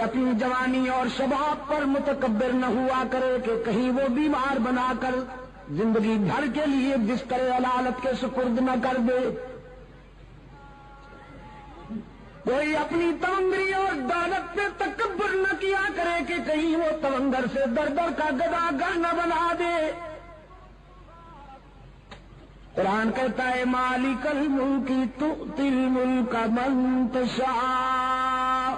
اپنی جوانی اور شباب پر متکبر نہ ہوا کرے کہ کہیں وہ بیمار بنا کر زندگی بھر کے لیے بستر علالت کے سپرد نہ کر دے۔ کوئی اپنی تونگری اور دولت پہ تکبر نہ کیا کرے کہ کہیں وہ تونگر سے در در کا گدا گر نہ بنا دے۔ قرآن کہتا ہے مالک الملک تؤتی الملک من تشاء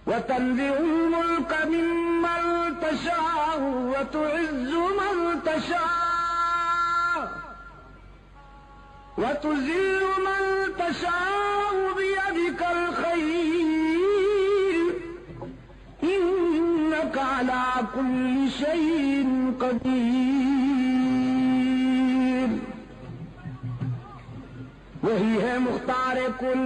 وتنزع الملك ممن تشاء وتعز من تشاء وتذل من تشاء بيدك الخير إنك على كل شيء قدير۔ وہی ہے مختار کل،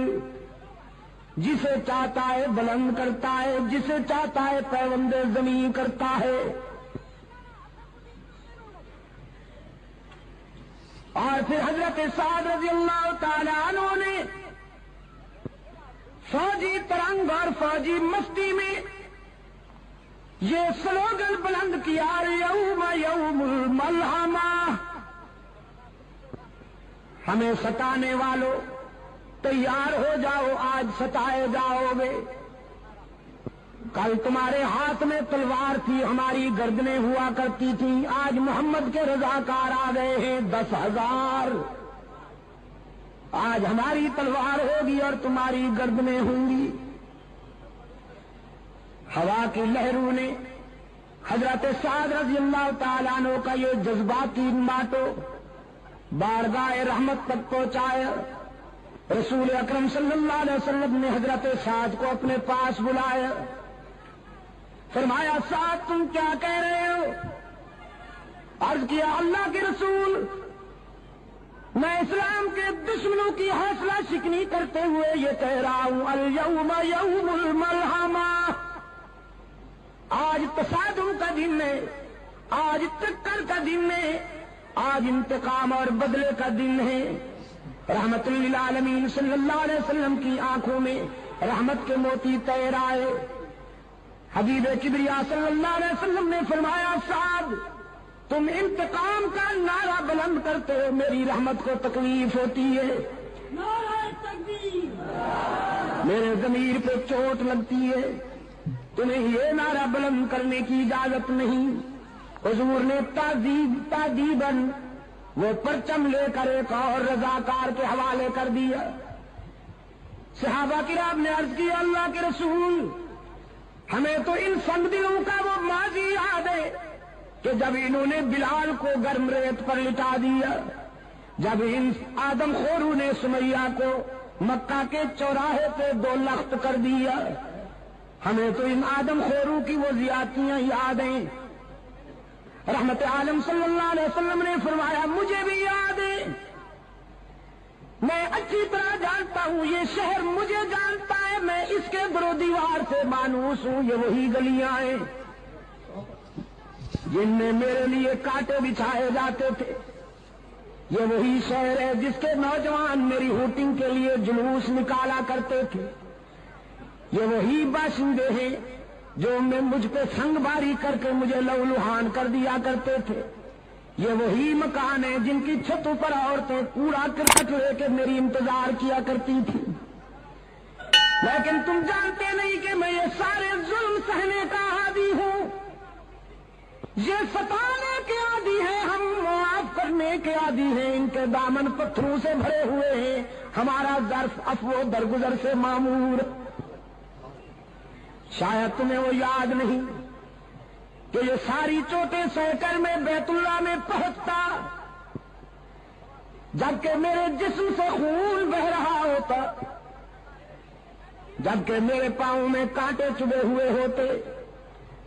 جسے چاہتا ہے بلند کرتا ہے، جسے چاہتا ہے پیوند زمین کرتا ہے۔ اور پھر حضرت سعد رضی اللہ تعالی عنہ نے فوجی ترنگ اور فوجی مستی میں یہ سلوگن بلند کیا یوم یوم الملحمہ، ہمیں ستانے والوں تیار ہو جاؤ، آج ستائے جاؤ گے۔ کل تمہارے ہاتھ میں تلوار تھی، ہماری گردنیں ہوا کرتی تھیں، آج محمد کے رضاکار آ گئے ہیں 10,000۔ آج ہماری تلوار ہوگی اور تمہاری گردنیں ہوں گی۔ ہوا کی لہروں نے حضرت سعد رضی اللہ تعالیٰ عنہ کا یہ جذباتی ماتو بارگاہ رحمت تک پہنچایا۔ رسول اکرم صلی اللہ علیہ وسلم نے حضرت سعد کو اپنے پاس بلایا، فرمایا سعد تم کیا کہہ رہے ہو؟ عرض کیا اللہ کے رسول، میں اسلام کے دشمنوں کی حوصلہ شکنی کرتے ہوئے یہ کہہ رہا ہوں الیوم یوم الملحمہ، آج تصادم کا دن ہے، آج ٹکر کا دن ہے، آج انتقام اور بدلے کا دن ہے۔ رحمت للعالمین صلی اللہ علیہ وسلم کی آنکھوں میں رحمت کے موتی تیر آئے۔ حبیب کبریا صلی اللہ علیہ وسلم نے فرمایا سعد تم انتقام کا نعرہ بلند کرتے ہو، میری رحمت کو تکلیف ہوتی ہے، نعرہ تکبیر، میرے ضمیر پہ چوٹ لگتی ہے، تمہیں یہ نعرہ بلند کرنے کی اجازت نہیں۔ حضور نے تعذیباً وہ پرچم لے کر ایک اور رضاکار کے حوالے کر دیا۔ صحابہ کرام نے عرض کیا اللہ کے رسول، ہمیں تو ان سنگ دلوں کا وہ ماضی یاد ہے کہ جب انہوں نے بلال کو گرم ریت پر لٹا دیا، جب ان آدم خوروں نے سمیہ کو مکہ کے چوراہے پہ 2 لخت کر دیا، ہمیں تو ان آدم خوروں کی وہ زیادتیاں یاد ہیں۔ رحمت عالم صلی اللہ علیہ وسلم نے فرمایا مجھے بھی یاد ہے، میں اچھی طرح جانتا ہوں، یہ شہر مجھے جانتا ہے، میں اس کے در و دیوار سے مانوس ہوں، یہ وہی گلیاں ہیں جن میں میرے لیے کانٹے بچھائے جاتے تھے، یہ وہی شہر ہے جس کے نوجوان میری ہوٹنگ کے لیے جلوس نکالا کرتے تھے، یہ وہی باشندے ہیں جو میں مجھ پہ سنگ باری کر کے مجھے لہولہان کر دیا کرتے تھے، یہ وہی مکان ہیں جن کی چھتوں پر عورتیں کوڑا کرکٹ لے کے میری انتظار کیا کرتی تھی۔ لیکن تم جانتے نہیں کہ میں یہ سارے ظلم سہنے کا عادی ہوں، یہ ستانے کے عادی ہیں، ہم معاف کرنے کے عادی ہیں، ان کے دامن پتھروں سے بھرے ہوئے ہیں، ہمارا ظرف عفو درگزر سے معمور۔ شاید تمہیں وہ یاد نہیں کہ یہ ساری چوٹیں سہ کر میں بیت اللہ میں پہنچتا جبکہ میرے جسم سے خون بہ رہا ہوتا، جبکہ میرے پاؤں میں کانٹے چبھے ہوئے ہوتے،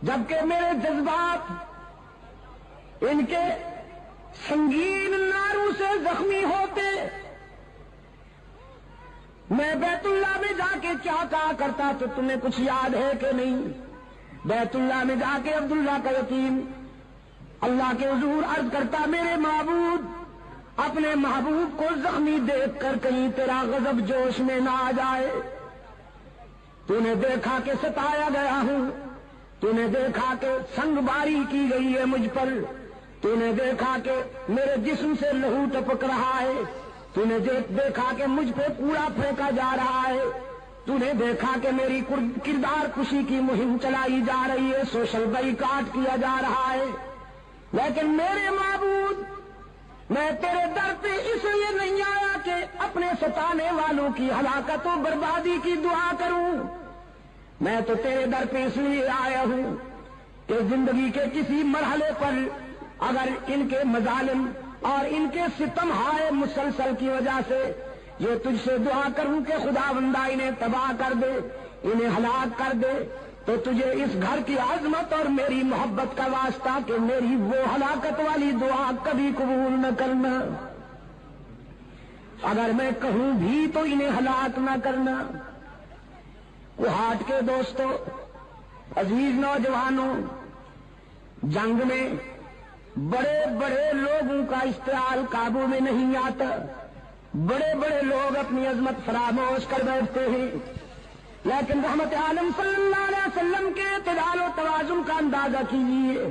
جبکہ میرے جذبات ان کے سنگین ناروں سے زخمی ہوتے، میں بیت اللہ میں جا کے کیا کہا کرتا تو تمہیں کچھ یاد ہے کہ نہیں؟ بیت اللہ میں جا کے عبداللہ کا یتیم اللہ کے حضور عرض کرتا میرے معبود اپنے محبوب کو زخمی دیکھ کر کہیں تیرا غضب جوش میں نہ آ جائے۔ تو نے دیکھا کہ ستایا گیا ہوں، تو نے دیکھا کہ سنگ باری کی گئی ہے مجھ پر، تو نے دیکھا کہ میرے جسم سے لہو ٹپک رہا ہے، تو نے دیکھا کہ مجھ پہ کوڑا پھینکا جا رہا ہے، تو نے دیکھا کہ میری کردار کشی کی مہم چلائی جا رہی ہے، سوشل بائیکاٹ کیا جا رہا ہے، لیکن میرے معبود میں تیرے در پہ اس لیے نہیں آیا کہ اپنے ستانے والوں کی ہلاکت و بربادی کی دعا کروں، میں تو تیرے در پہ اس لیے آیا ہوں کہ زندگی کے کسی مرحلے پر اگر ان کے مظالم اور ان کے ستم ہائے مسلسل کی وجہ سے یہ تجھ سے دعا کروں کہ خدا بندہ انہیں تباہ کر دے، انہیں ہلاک کر دے، تو تجھے اس گھر کی عظمت اور میری محبت کا واسطہ کہ میری وہ ہلاکت والی دعا کبھی قبول نہ کرنا، اگر میں کہوں بھی تو انہیں ہلاک نہ کرنا۔ کوہاٹ کے دوستوں، عزیز نوجوانوں، جنگ میں بڑے بڑے لوگوں کا اشتعال قابو میں نہیں آتا، بڑے بڑے لوگ اپنی عظمت فراموش کر بیٹھتے ہیں، لیکن رحمت عالم صلی اللہ علیہ وسلم کے اعتدال و توازن کا اندازہ کیجیے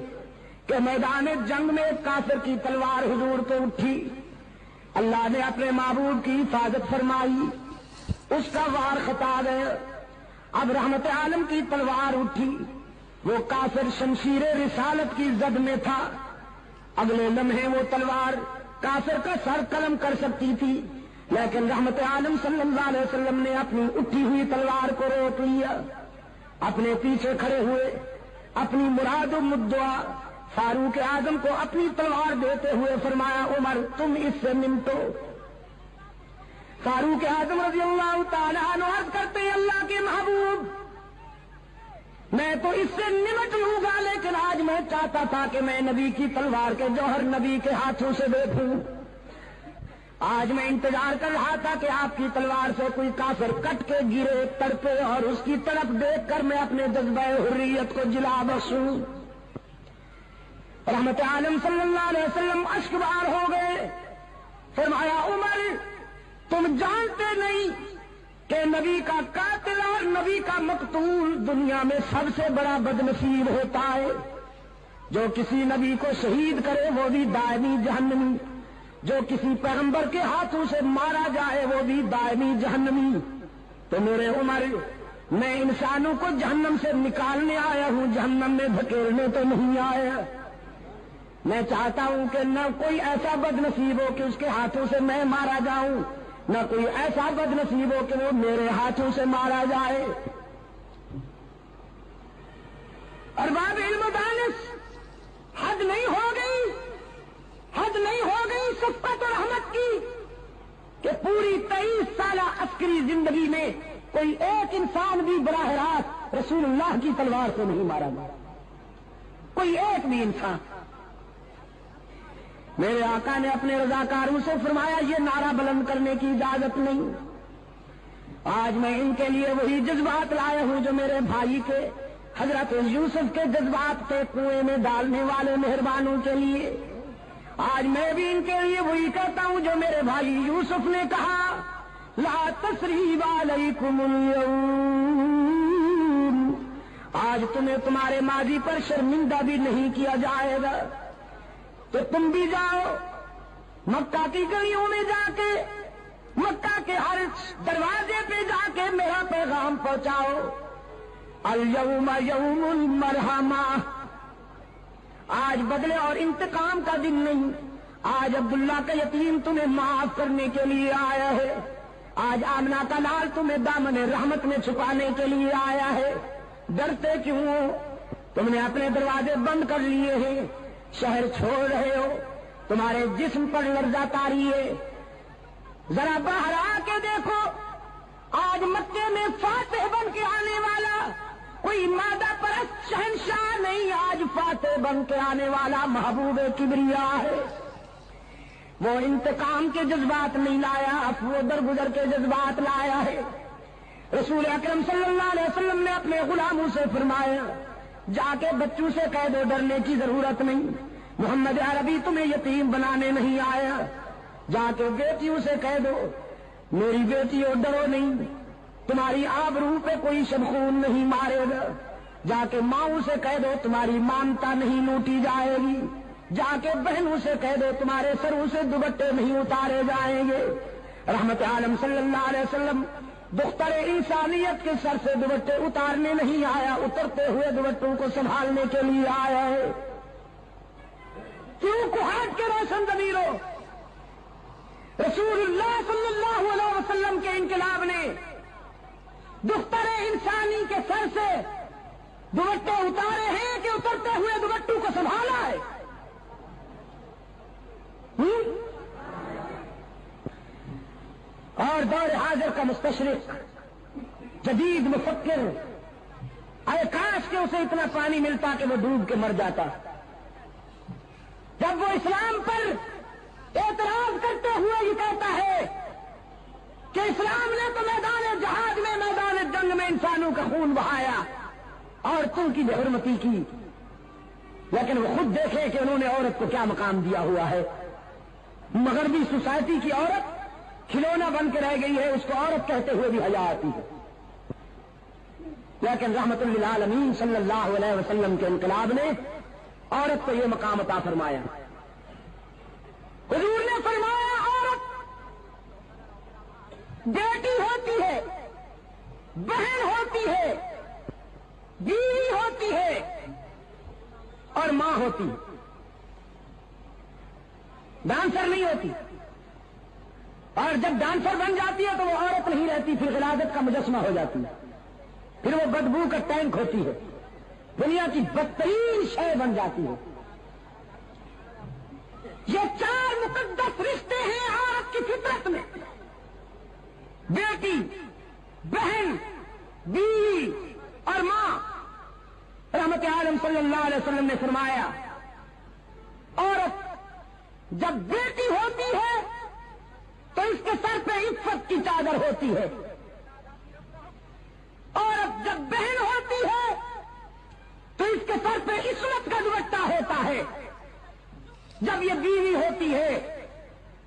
کہ میدان جنگ میں ایک کافر کی تلوار حضور پہ اٹھی، اللہ نے اپنے معبود کی حفاظت فرمائی، اس کا وار خطا گیا، اب رحمت عالم کی تلوار اٹھی، وہ کافر شمشیر رسالت کی زد میں تھا، اگلے لمحے وہ تلوار کافر کا سر قلم کر سکتی تھی، لیکن رحمت عالم صلی اللہ علیہ وسلم نے اپنی اٹھی ہوئی تلوار کو روک لیا، اپنے پیچھے کھڑے ہوئے اپنی مراد و مدعا فاروق اعظم کو اپنی تلوار دیتے ہوئے فرمایا، عمر تم اس سے نمٹو۔ فاروق اعظم رضی اللہ تعالیٰ عنہ عرض کرتے ہیں، اللہ کے محبوب میں تو اس سے نمٹ لوں گا، لیکن آج میں چاہتا تھا کہ میں نبی کی تلوار کے جوہر نبی کے ہاتھوں سے دیکھوں، آج میں انتظار کر رہا تھا کہ آپ کی تلوار سے کوئی کافر کٹ کے گرے تڑپے اور اس کی طرف دیکھ کر میں اپنے جذبہ حریت کو جلا بخشوں۔ رحمت عالم صلی اللہ علیہ وسلم اشک بار ہو گئے، فرمایا، عمر تم جانتے نہیں کہ نبی کا قاتل اور نبی کا مقتول دنیا میں سب سے بڑا بدنصیب ہوتا ہے، جو کسی نبی کو شہید کرے وہ بھی دائمی جہنمی، جو کسی پیغمبر کے ہاتھوں سے مارا جائے وہ بھی دائمی جہنمی۔ تو میرے عمر میں انسانوں کو جہنم سے نکالنے آیا ہوں، جہنم میں دھکیلنے تو نہیں آیا۔ میں چاہتا ہوں کہ نہ کوئی ایسا بد نصیب ہو کہ اس کے ہاتھوں سے میں مارا جاؤں، نہ کوئی ایسا بد نصیب ہو کہ وہ میرے ہاتھوں سے مارا جائے۔ ارباب علم و دانش، حد نہیں ہو گئی، حد نہیں ہو گئی شفقت و رحمت کی کہ پوری 23 سالہ عسکری زندگی میں کوئی ایک انسان بھی براہ راست رسول اللہ کی تلوار سے نہیں مارا گیا، کوئی ایک بھی انسان۔ میرے آقا نے اپنے رضاکاروں سے فرمایا، یہ نعرہ بلند کرنے کی اجازت نہیں، آج میں ان کے لیے وہی جذبات لایا ہوں جو میرے بھائی کے حضرت یوسف کے جذبات کے کنویں میں ڈالنے والے مہربانوں کے لیے، آج میں بھی ان کے لیے وہی کہتا ہوں جو میرے بھائی یوسف نے کہا، لا تثریب علیکم اليوم، آج تمہیں تمہارے ماضی پر شرمندہ بھی نہیں کیا جائے گا، تو تم بھی جاؤ مکہ کی گلیوں میں جا کے، مکہ کے ہر دروازے پہ جا کے میرا پیغام پہنچاؤ، اليوم یوم المرحمہ، آج بدلے اور انتقام کا دن نہیں، آج عبداللہ کا یتیم تمہیں معاف کرنے کے لیے آیا ہے، آج آمنہ کا لال تمہیں دامن رحمت میں چھپانے کے لیے آیا ہے، ڈرتے کیوں ہو؟ تم نے اپنے دروازے بند کر لیے ہیں، شہر چھوڑ رہے ہو، تمہارے جسم پر لرزہ طاری ہے، ذرا باہر آ کے دیکھو، آج مکے میں فاتح بن کے آنے والا کوئی مادہ پرست شہنشاہ نہیں، آج فاتح بن کے آنے والا محبوب کبریا ہے۔ وہ انتقام کے جذبات نہیں لایا، وہ درگزر کے جذبات لایا ہے۔ رسول اکرم صلی اللہ علیہ وسلم نے اپنے غلاموں سے فرمایا، جا کے بچوں سے کہہ دو ڈرنے کی ضرورت نہیں، محمد عربی تمہیں یتیم بنانے نہیں آیا، جا کے بیٹیوں سے کہہ دو میری بیٹیوں ڈرو نہیں، تمہاری آبرو پہ کوئی شبخون نہیں مارے گا، جا کے ماؤں سے کہہ دو تمہاری مانتا نہیں لوٹی جائے گی، جا کے بہنوں سے کہہ دو تمہارے سروں سے دوپٹے نہیں اتارے جائیں گے۔ رحمت عالم صلی اللہ علیہ وسلم دختر انسانیت کے سر سے دوپٹے اتارنے نہیں آیا، اترتے ہوئے دوپٹوں کو سنبھالنے کے لیے آیا ہے۔ کیوں کوہاٹ کے روشن ضمیروں، رسول اللہ صلی اللہ علیہ وسلم کے انقلاب نے دختر انسانی کے سر سے دوپٹے اتارے ہیں کہ اترتے ہوئے دوپٹوں کو سنبھالا ہے؟ اور دور حاضر کا مستشرق، جدید مفکر، اے کاش کہ اسے اتنا پانی ملتا کہ وہ ڈوب کے مر جاتا۔ جب وہ اسلام پر اعتراض کرتے ہوئے یہ کہتا ہے کہ اسلام نے تو میدان جہاد میں، میدان جنگ میں انسانوں کا خون بہایا، عورتوں کی بے حرمتی کی، لیکن وہ خود دیکھے کہ انہوں نے عورت کو کیا مقام دیا ہوا ہے۔ مغربی سوسائٹی کی عورت کھلونا بن کے رہ گئی ہے، اس کو عورت کہتے ہوئے بھی حیا آتی ہے، لیکن رحمت للعالمین صلی اللہ علیہ وسلم کے انقلاب نے عورت کو یہ مقام عطا فرمایا۔ حضور نے فرمایا عورت بیٹی ہوتی ہے، بہن ہوتی ہے، بیوی ہوتی ہے اور ماں ہوتی ہے، ڈانسر نہیں ہوتی۔ اور جب ڈانسر بن جاتی ہے تو وہ عورت نہیں رہتی، پھر غلاظت کا مجسمہ ہو جاتی ہے، پھر وہ بدبو کا ٹینک ہوتی ہے، دنیا کی بدترین شے بن جاتی ہے۔ یہ چار مقدس رشتے ہیں عورت کی فطرت میں، بیٹی، بہن، بیوی اور ماں۔ رحمت عالم صلی اللہ علیہ وسلم نے فرمایا عورت جب بیٹی ہوتی ہے تو اس کے سر پہ عفت کی چادر ہوتی ہے، عورت جب بہن ہوتی ہے تو اس کے سر پہ عصمت کا دوپٹہ ہوتا ہے، جب یہ بیوی ہوتی ہے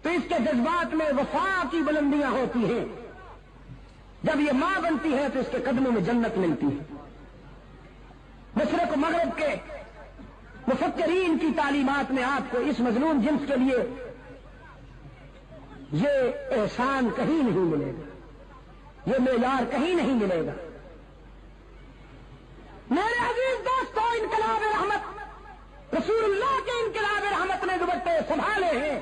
تو اس کے جذبات میں وفا کی بلندیاں ہوتی ہیں، جب یہ ماں بنتی ہے تو اس کے قدموں میں جنت ملتی ہے۔ مشرق و مغرب کے مفکرین کی تعلیمات میں آپ کو اس مظلوم جنس کے لیے یہ احسان کہیں نہیں ملے گا، یہ معیار کہیں نہیں ملے گا۔ میرے عزیز دوستو، انقلاب رحمت، رسول اللہ کے انقلاب رحمت نے دوپٹے سنبھالے ہیں۔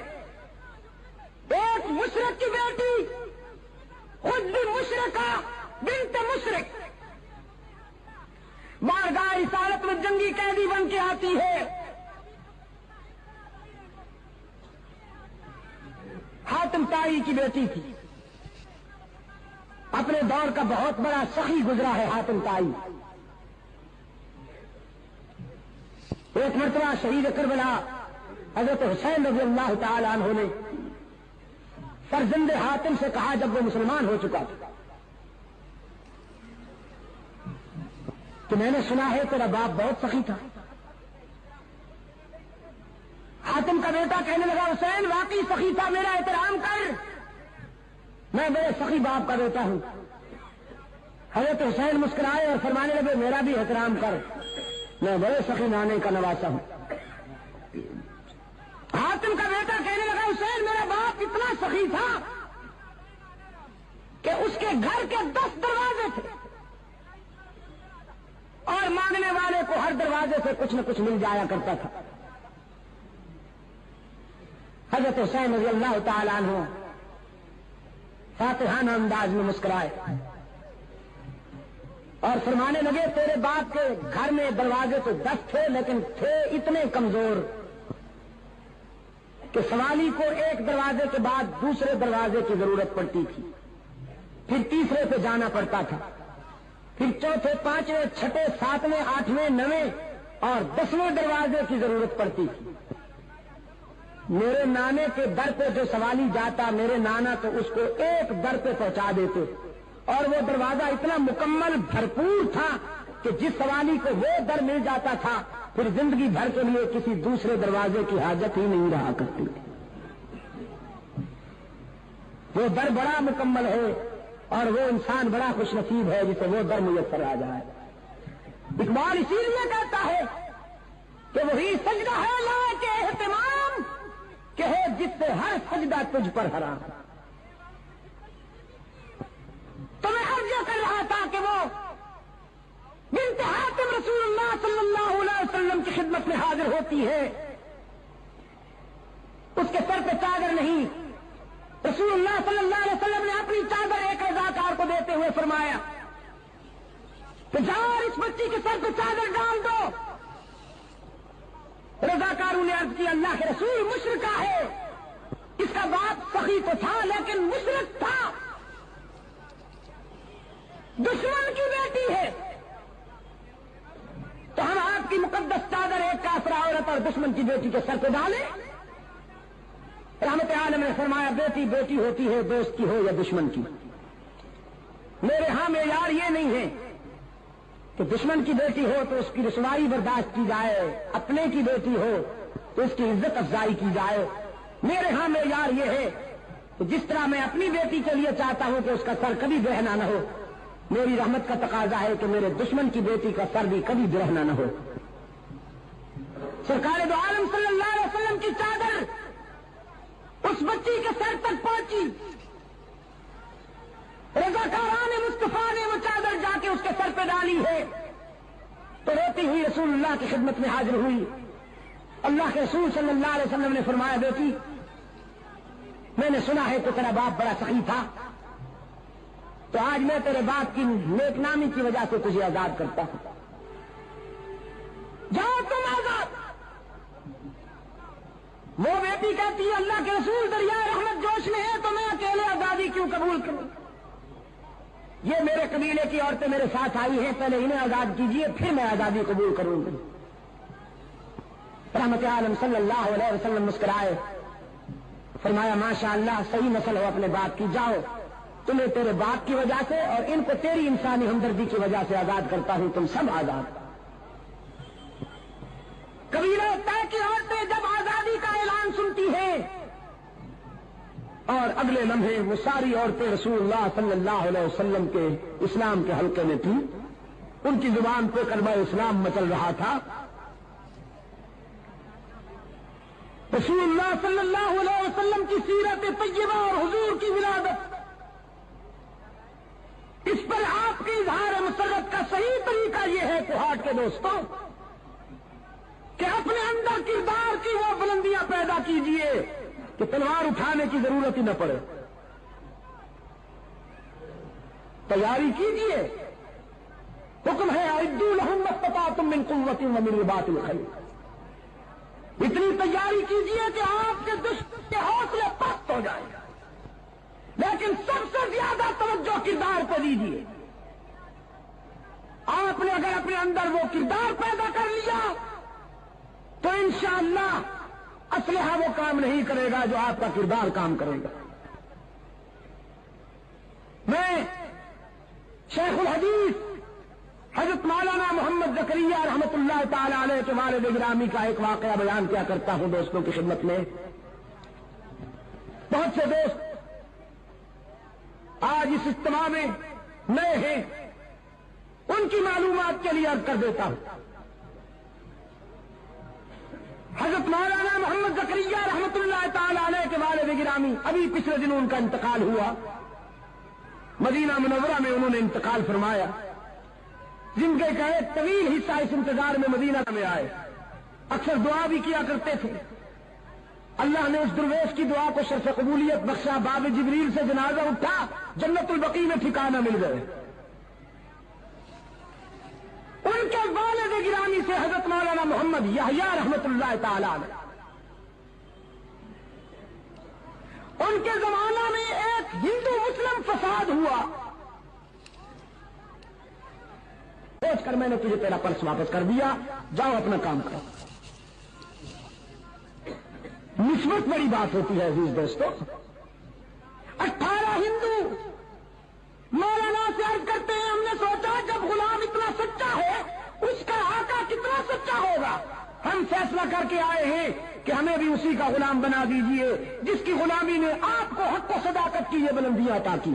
ایک مشرق کی بیٹی، خود بھی مشرقہ، بنت مشرق، بارگاہ رسالت میں جنگی قیدی بن کے آتی ہے۔ حاتم طائی کی بیٹی تھی، اپنے دور کا بہت بڑا سخی گزرا ہے حاتم طائی۔ ایک مرتبہ شہید کربلا حضرت حسین رضی اللہ تعالی عنہ نے فرزند حاتم سے کہا جب وہ مسلمان ہو چکا تھا کہ میں نے سنا ہے تیرا باپ بہت سخی تھا۔ حاتم کا بیٹا کہنے لگا حسین واقعی سخی تھا، میرا احترام کر، میں بڑے سخی باپ کا بیٹا ہوں۔ حضرت حسین مسکرائے اور فرمانے لگے میرا بھی احترام کر، میں بڑے سخی نانے کا نواسا ہوں۔ حاتم کا بیٹا کہنے لگا حسین میرا باپ اتنا سخی تھا کہ اس کے گھر کے 10 دروازے تھے اور مانگنے والے کو ہر دروازے سے کچھ نہ کچھ مل جایا کرتا تھا۔ حضرت حسین رضی اللہ تعالی عنہ فاتحانہ انداز میں مسکرائے اور فرمانے لگے تیرے باپ کے گھر میں دروازے تو 10 تھے لیکن تھے اتنے کمزور کہ سوالی کو ایک دروازے کے بعد دوسرے دروازے کی ضرورت پڑتی تھی، پھر تیسرے پہ جانا پڑتا تھا، پھر چوتھے، پانچویں، چھٹے، ساتویں، آٹھویں، نویں اور 10ویں دروازے کی ضرورت پڑتی تھی۔ میرے نانے کے در پہ جو سوالی جاتا میرے نانا تو اس کو ایک در پہ پہنچا دیتے اور وہ دروازہ اتنا مکمل بھرپور تھا کہ جس سوالی کو وہ در مل جاتا تھا پھر زندگی بھر کے لیے کسی دوسرے دروازے کی حاجت ہی نہیں رہا کرتی۔ وہ در بڑا مکمل ہے اور وہ انسان بڑا خوش نصیب ہے جسے وہ در میسر آ جائے. اقبال اسی لیے کہتا ہے کہ وہی سجدہ ہے لا کے اہتمام کہ ہے جس سے ہر سجدہ تجھ پر حرام. تو میں عرض یہ کر رہا تھا کہ وہ بنت حاتم رسول اللہ صلی اللہ علیہ وسلم کی خدمت میں حاضر ہوتی ہے. اس کے سر پہ چادر نہیں. رسول اللہ صلی اللہ علیہ وسلم نے اپنی چادر ایک رضاکار کو دیتے ہوئے فرمایا کہ جاؤ اس بچی کے سر پہ چادر ڈال دو. رضاکاروں نے عرض کی اللہ کے رسول مشرکہ ہے. اس کا باپ سخی تو تھا لیکن مشرک تھا, دشمن کی بیٹی ہے, تو ہم آپ کی مقدس چادر ایک کافرہ عورت اور دشمن کی بیٹی کے سر پہ ڈالیں. رحمت عالم نے فرمایا بیٹی بیٹی ہوتی ہے دوست کی ہو یا دشمن کی. میرے ہاں معیار یہ نہیں ہے کہ دشمن کی بیٹی ہو تو اس کی رسوائی برداشت کی جائے, اپنے کی بیٹی ہو تو اس کی عزت افزائی کی جائے. میرے ہاں معیار یہ ہے کہ جس طرح میں اپنی بیٹی کے لیے چاہتا ہوں کہ اس کا سر کبھی برہنہ نہ ہو, میری رحمت کا تقاضا ہے کہ میرے دشمن کی بیٹی کا سر بھی کبھی برہنہ نہ ہو. سرکار دو عالم صلی اللہ علیہ وسلم کی چادر اس بچی کے سر تک پہنچی. رضاکاران مصطفیٰ نے وہ چادر جا کے اس کے سر پہ ڈالی ہے تو روتی ہوئی رسول اللہ کی خدمت میں حاضر ہوئی. اللہ کے رسول صلی اللہ علیہ وسلم نے فرمایا بیٹی میں نے سنا ہے کہ تیرا باپ بڑا سخی تھا, تو آج میں تیرے باپ کی نیک نامی کی وجہ سے تجھے آزاد کرتا ہوں. جاؤ تم آزاد. وہ بیٹی کہتی ہے اللہ کے رسول دریا رحمت جوش میں ہے تو میں اکیلے آزادی کیوں قبول کروں. یہ میرے قبیلے کی عورتیں میرے ساتھ آئی ہیں, پہلے انہیں آزاد کیجیے پھر میں آزادی قبول کروں گی. رحمت عالم صلی اللہ علیہ وسلم مسکرائے, فرمایا ماشاء اللہ صحیح نسل ہو اپنے باپ کی. جاؤ تمہیں تیرے باپ کی وجہ سے اور ان کو تیری انسانی ہمدردی کی وجہ سے آزاد کرتا ہوں, تم سب آزاد. قبیلہ طے کی عورتیں جب آزادی کا اعلان سنتی ہیں اور اگلے لمحے وہ ساری عورتیں رسول اللہ صلی اللہ علیہ وسلم کے اسلام کے حلقے میں تھیں, ان کی زبان پہ کلمہ اسلام مچل رہا تھا. رسول اللہ صلی اللہ علیہ وسلم کی سیرت طیبہ اور حضور کی ولادت, اس پر آپ کی اظہار مسرت کا صحیح طریقہ یہ ہے کوہاٹ کے دوستوں کہ اپنے اندر کردار کی وہ بلندیاں پیدا کیجئے کہ تلوار اٹھانے کی ضرورت ہی نہ پڑے. تیاری کیجئے. حکم ہے اعدوا لهم ما استطعتم من قوة ومن رباط الخيل. اتنی تیاری کیجئے کہ آپ کے دشمن کے حوصلے پست ہو جائیں, لیکن سب سے زیادہ توجہ کردار پہ دیجیے. آپ نے اگر اپنے اندر وہ کردار پیدا کر لیا تو انشاءاللہ اسلحہ وہ کام نہیں کرے گا جو آپ کا کردار کام کرے گا. میں شیخ الحدیث حضرت مولانا محمد زکریا رحمت اللہ تعالی علیہ کے والد گرامی کا ایک واقعہ بیان کیا کرتا ہوں دوستوں کی خدمت میں. بہت سے دوست آج اس اجتماع میں نئے ہیں, ان کی معلومات کے لیے عرض کر دیتا ہوں. حضرت مولانا محمد زکریا رحمت اللہ تعالی علیہ کے والد گرامی ابھی پچھلے دنوں ان کا انتقال ہوا. مدینہ منورہ میں انہوں نے انتقال فرمایا. زندگی کا ایک طویل حصہ اس انتظار میں مدینہ میں آئے, اکثر دعا بھی کیا کرتے تھے. اللہ نے اس درویش کی دعا کو شرف قبولیت بخشا. باب جبریل سے جنازہ اٹھا, جنت البقیع میں ٹھکانہ مل گئے. ان کے والد گرامی سے حضرت مولانا محمد یحییٰ رحمت اللہ تعالی علیہ, ان کے زمانہ میں ایک ہندو مسلم فساد ہوا. سوچ کر میں نے تجھے تیرا پرس واپس کر دیا, جاؤ اپنا کام کرو. نسبت بڑی بات ہوتی ہے عزیز دوستو. 18 ہندو مولانا سے عرض کرتے ہیں ہم نے سوچا جب غلام اتنا سچا ہے اس کا آقا کتنا سچا ہوگا, ہم فیصلہ کر کے آئے ہیں کہ ہمیں بھی اسی کا غلام بنا دیجئے جس کی غلامی نے آپ کو حق و صداقت کی یہ بلندیاں عطا کی.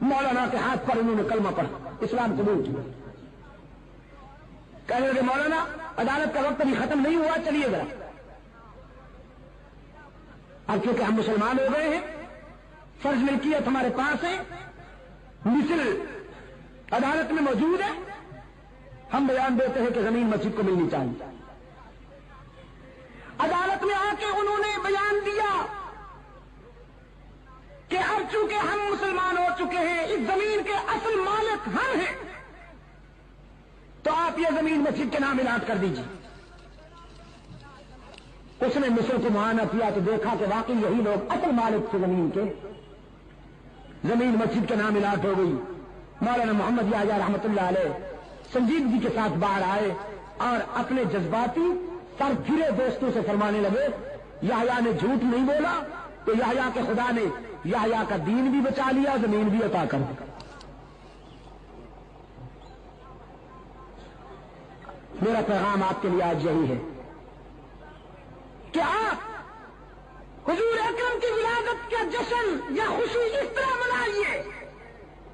مولانا کے ہاتھ پر انہوں نے کلمہ پڑھا، اسلام قبول کیا. کہنے لگے مولانا عدالت کا وقت ابھی ختم نہیں ہوا، چلیے ذرا. اب کیونکہ ہم مسلمان ہو گئے ہیں، فرض ملکیت ہمارے پاس ہے، مثل عدالت میں موجود ہے، ہم بیان دیتے ہیں کہ زمین مسجد کو ملنی چاہیے. عدالت میں آ کے انہوں نے بیان دیا کہ اب چونکہ ہم مسلمان ہو چکے ہیں، اس زمین کے اصل مالک ہم ہیں، تو آپ یہ زمین مسجد کے نام الاٹ کر دیجیے. اس نے مصر کو معائنہ کیا تو دیکھا کہ واقعی یہی لوگ اصل مالک تھے زمین کے. زمین مسجد کے نام الاٹ ہو گئی. مولانا محمد یحییٰ رحمۃ اللہ علیہ سنجیدگی کے ساتھ باہر آئے اور اپنے جذباتی سر پھرے دوستوں سے فرمانے لگے یحییٰ نے جھوٹ نہیں بولا تو یحییٰ کے خدا نے یحییٰ کا دین بھی بچا لیا، زمین بھی عطا کر دی. میرا پیغام آپ کے لیے آج یہی ہے کہ آپ حضور اکرم کی ولادت کا جشن یا خوشی اس طرح منائیے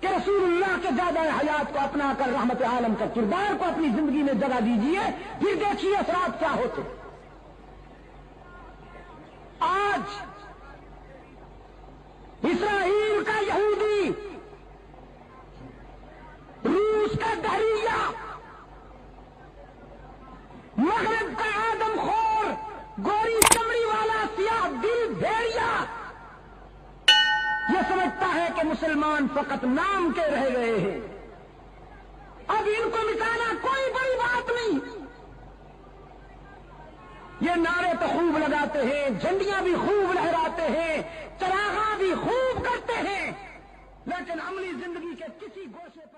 کہ رسول اللہ کے زیادہ حیات کو اپنا کر رحمت عالم کا کردار کو اپنی زندگی میں جگہ دیجیے، پھر دیکھیے اثرات کیا ہوتے. آج اسرائیل کا یہودی، روس کا دہریہ، مغرب کا آدم خور، گوری چمڑی والا سیاہ دل بھیڑیا یہ سمجھتا ہے کہ مسلمان فقط نام کے رہ گئے ہیں. اب ان کو مٹانا کوئی بڑی بات نہیں. یہ نعرے تو خوب لگاتے ہیں، جھنڈیاں بھی خوب لہراتے ہیں، چراغاں بھی خوب کرتے ہیں، لیکن عملی زندگی کے کسی گوشے پر